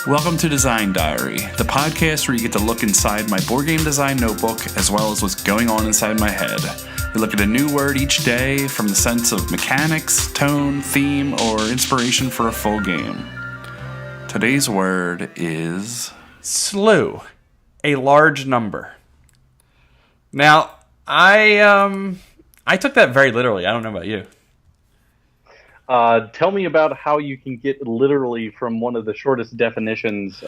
Welcome to Design Diary, the podcast where you get to look inside my board game design notebook as well as what's going on inside my head. We look at a new word each day from the sense of mechanics, tone, theme, or inspiration for a full game. Today's word is Slew, a large number. Now, I took that very literally. I don't know about you. Tell me about how you can get literally from one of the shortest definitions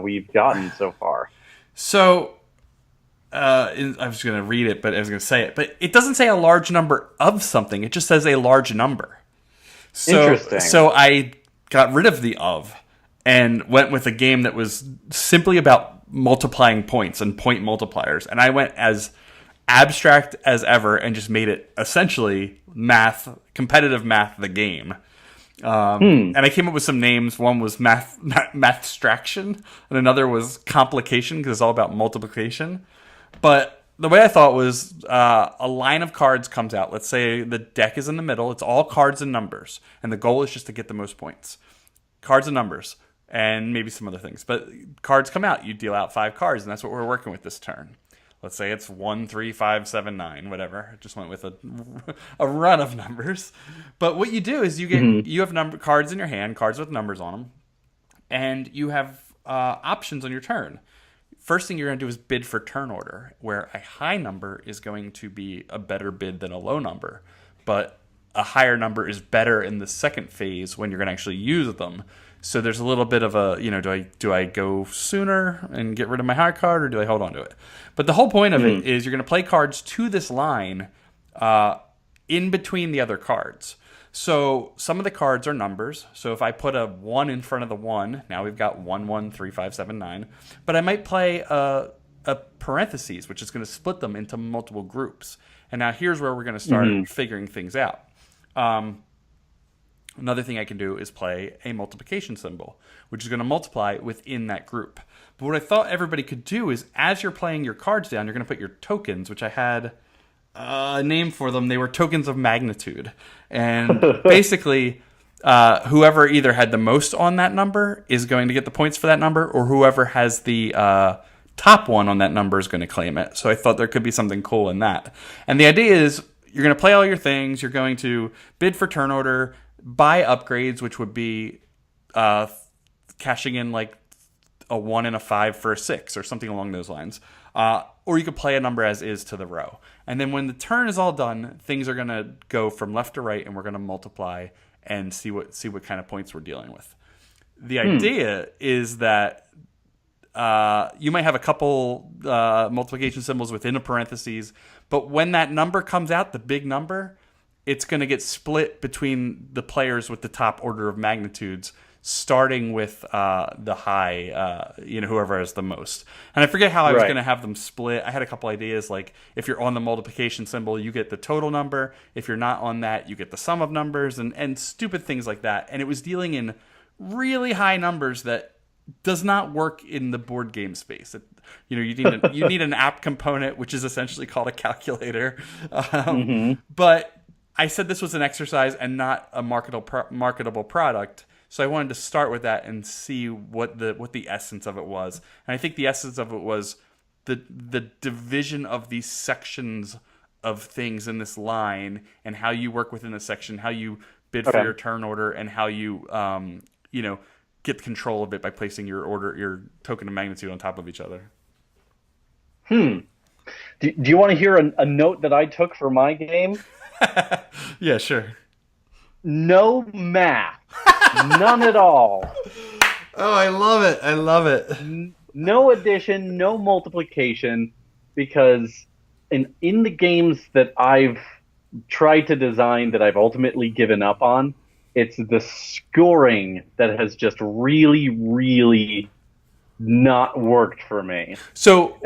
we've gotten so far. So, I was going to read it, but I was going to say it. But it doesn't say a large number of something. It just says a large number. Interesting. So I got rid of the of and went with a game that was simply about multiplying points and point multipliers. And I went as abstract as ever and just made it essentially competitive math, the game. And I came up with some names. One was mathstraction, and another was complication because it's all about multiplication. But the way I thought was a line of cards comes out. Let's say the deck is in the middle. It's all cards and numbers, and the goal is just to get the most points. Cards and numbers, and maybe some other things. But cards come out. You deal out 5 cards, and that's what we're working with this turn. Let's say it's 1, 3, 5, 7, 9, whatever. I just went with a run of numbers. But what you do is you have cards in your hand, cards with numbers on them, and you have options on your turn. First thing you're going to do is bid for turn order, where a high number is going to be a better bid than a low number. But a higher number is better in the second phase when you're going to actually use them. So there's a little bit of a, do I go sooner and get rid of my high card, or do I hold on to it? But the whole point of it is you're going to play cards to this line in between the other cards. So some of the cards are numbers. So if I put a 1 in front of the 1, now we've got 1, 1, 3, 5, 7, 9. But I might play a parentheses, which is going to split them into multiple groups. And now here's where we're going to start figuring things out. Another thing I can do is play a multiplication symbol, which is going to multiply within that group. But what I thought everybody could do is, as you're playing your cards down, you're going to put your tokens, which I had a name for them. They were tokens of magnitude. And basically, whoever either had the most on that number is going to get the points for that number, or whoever has the top one on that number is going to claim it. So I thought there could be something cool in that. And the idea is you're going to play all your things. You're going to bid for turn order, buy upgrades, which would be cashing in like a 1 and a 5 for a 6 or something along those lines. Or you could play a number as is to the row. And then when the turn is all done, things are going to go from left to right, and we're going to multiply and see what kind of points we're dealing with. The idea is that you might have a couple multiplication symbols within a parentheses, but when that number comes out, the big number, it's going to get split between the players with the top order of magnitudes, starting with the high, whoever has the most. And I forget how I was going to have them split. I had a couple ideas, like if you're on the multiplication symbol, you get the total number. If you're not on that, you get the sum of numbers, and stupid things like that. And it was dealing in really high numbers that does not work in the board game space. You need an app component, which is essentially called a calculator. But I said this was an exercise and not a marketable product, so I wanted to start with that and see what the essence of it was. And I think the essence of it was the division of these sections of things in this line, and how you work within the section, how you bid for your turn order, and how you get control of it by placing your token of magnitude on top of each other. Do you want to hear a note that I took for my game? Yeah, sure. No math. None at all. Oh, I love it. No addition, no multiplication, because in the games that I've tried to design that I've ultimately given up on, it's the scoring that has just really, really not worked for me. So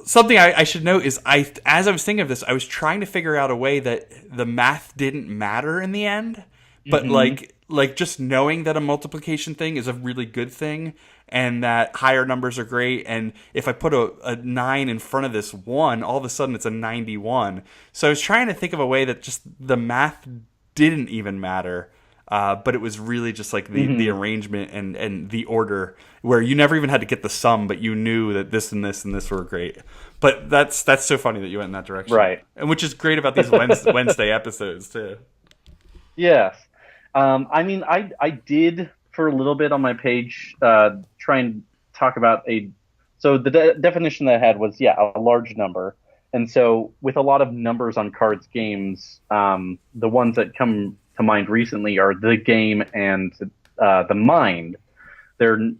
something I should note is as I was thinking of this, I was trying to figure out a way that the math didn't matter in the end, but like just knowing that a multiplication thing is a really good thing, and that higher numbers are great, and if I put a 9 in front of this 1, all of a sudden it's a 91. So I was trying to think of a way that just the math didn't even matter. but it was really just like the arrangement and the order, where you never even had to get the sum, but you knew that this and this and this were great. But that's so funny that you went in that direction, Right? And which is great about these Wednesday episodes too. Yes. I mean, I did for a little bit on my page try and talk about so the definition that I had was, a large number. And so with a lot of numbers on cards games, the ones that come to mind recently are the game and the mind. They're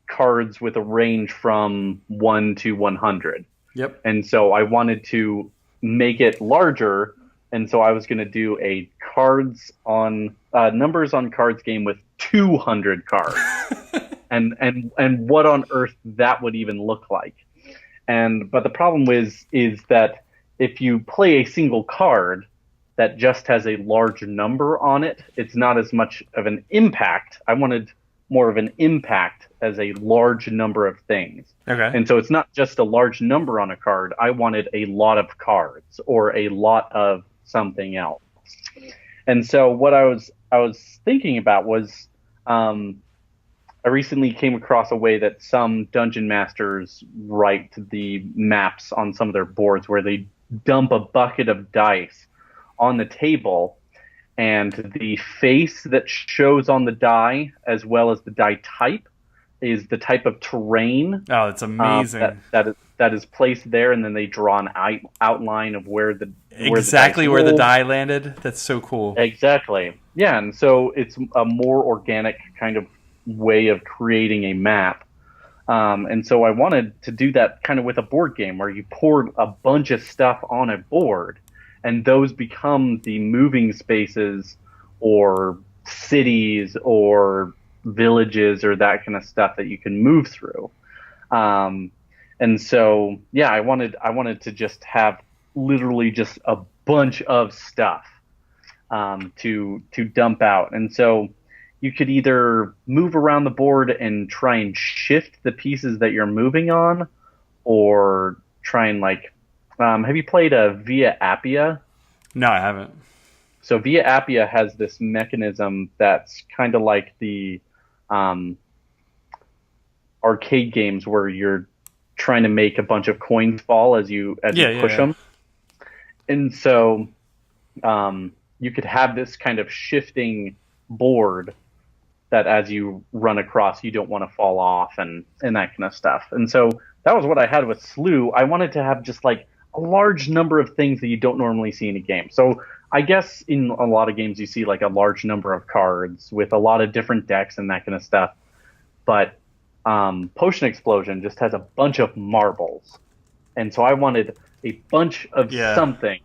cards with a range from 1 to 100. Yep. And so I wanted to make it larger. And so I was going to do a numbers on cards game with 200 cards, and what on earth that would even look like. But the problem is that if you play a single card that just has a large number on it, it's not as much of an impact. I wanted more of an impact as a large number of things. Okay. And so it's not just a large number on a card. I wanted a lot of cards or a lot of something else. And so what I was thinking about was I recently came across a way that some dungeon masters write the maps on some of their boards, where they dump a bucket of dice on the table, and the face that shows on the die, as well as the die type, is the type of terrain. Oh, it's amazing. That is placed there, and then they draw an outline of where the die landed. That's so cool. Exactly. Yeah, and so it's a more organic kind of way of creating a map. And so I wanted to do that kind of with a board game, where you pour a bunch of stuff on a board, and those become the moving spaces or cities or villages or that kind of stuff that you can move through. And so, I wanted to just have literally just a bunch of stuff to dump out. And so you could either move around the board and try and shift the pieces that you're moving on, or try and have you played Via Appia? No, I haven't. So Via Appia has this mechanism that's kind of like the arcade games, where you're trying to make a bunch of coins fall as you push them. And so you could have this kind of shifting board that as you run across, you don't want to fall off and that kind of stuff. And so that was what I had with Slew. I wanted to have just like a large number of things that you don't normally see in a game. So I guess in a lot of games you see like a large number of cards with a lot of different decks and that kind of stuff. But Potion Explosion just has a bunch of marbles. And so I wanted a bunch of something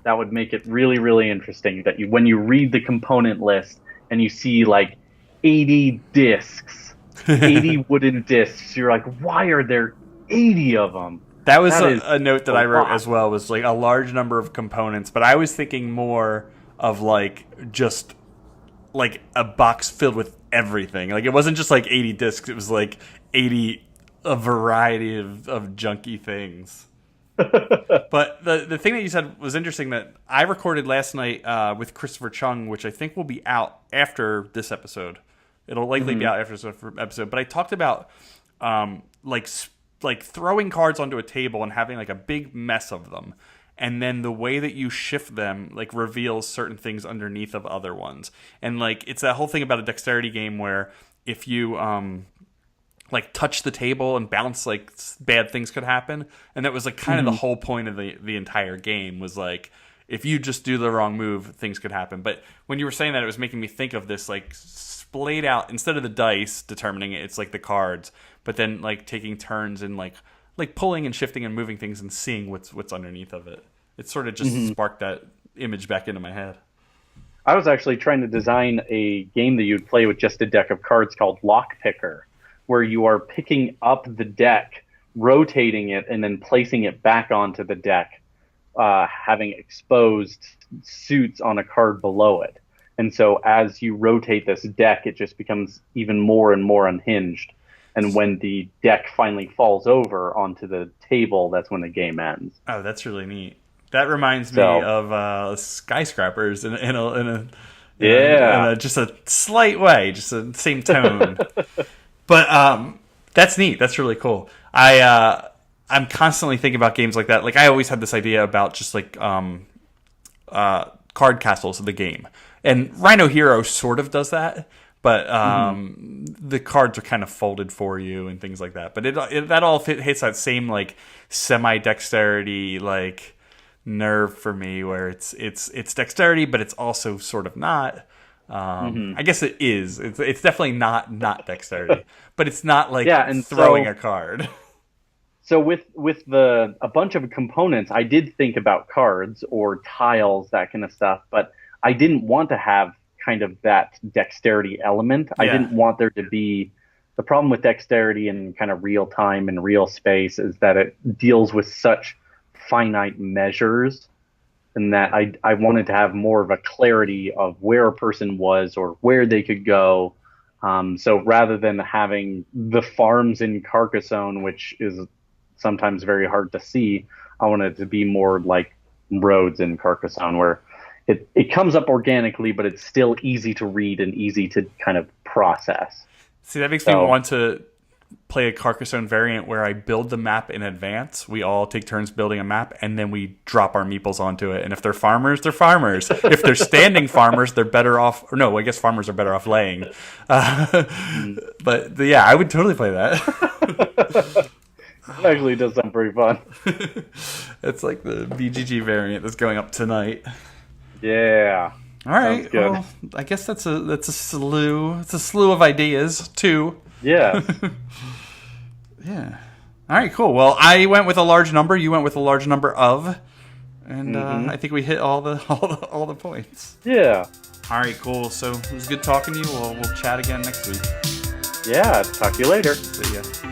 that would make it really, really interesting, that when you read the component list and you see like 80 discs, 80 wooden discs, you're like, why are there 80 of them? That was a note that I wrote as well, was like a large number of components, but I was thinking more of like just like a box filled with everything. Like it wasn't just like 80 discs, it was like 80 a variety of junky things. But the thing that you said was interesting, that I recorded last night with Christopher Chung, which I think will be out after this episode. It'll likely be out after this episode. But I talked about like throwing cards onto a table and having like a big mess of them, and then the way that you shift them like reveals certain things underneath of other ones. And like it's that whole thing about a dexterity game where if you like touch the table and bounce, like bad things could happen. And that was like kind of the whole point of the entire game, was like if you just do the wrong move, things could happen. But when you were saying that, it was making me think of this like splayed out, instead of the dice determining it, it's like the cards, but then like taking turns and like pulling and shifting and moving things and seeing what's underneath of it. It sort of just sparked that image back into my head. I was actually trying to design a game that you'd play with just a deck of cards called Lock Picker, where you are picking up the deck, rotating it, and then placing it back onto the deck, having exposed suits on a card below it. And so as you rotate this deck, it just becomes even more and more unhinged. And when the deck finally falls over onto the table, that's when the game ends. Oh, that's really neat. That reminds me of skyscrapers in Yeah. just a slight way, just the same tone. But that's neat. That's really cool. I'm constantly thinking about games like that. Like I always had this idea about just like card castles of the game, and Rhino Hero sort of does that, but the cards are kind of folded for you and things like that. But that all hits that same like semi dexterity like nerve for me, where it's dexterity, but it's also sort of not. I guess it is. It's definitely not dexterity, but it's not like throwing a card. So with a bunch of components, I did think about cards or tiles, that kind of stuff, but I didn't want to have kind of that dexterity element. I didn't want there to be the problem with dexterity in kind of real time and real space is that it deals with such finite measures, and that I wanted to have more of a clarity of where a person was or where they could go. So rather than having the farms in Carcassonne, which is sometimes very hard to see, I wanted it to be more like roads in Carcassonne, where it comes up organically, but it's still easy to read and easy to kind of process. See, that makes me want to play a Carcassonne variant where I build the map in advance. We all take turns building a map, and then we drop our meeples onto it. And if they're farmers, they're farmers. If they're standing farmers, they're better off. Or no, I guess farmers are better off laying. But yeah, I would totally play that. It actually does sound pretty fun. It's like the BGG variant that's going up tonight. Yeah. All right. Well, I guess that's a slew. It's a slew of ideas too. Yeah. Yeah. All right. Cool. Well, I went with a large number. You went with a large number of, and I think we hit all the points. Yeah. All right. Cool. So it was good talking to you. We'll chat again next week. Yeah. Talk to you later. See ya.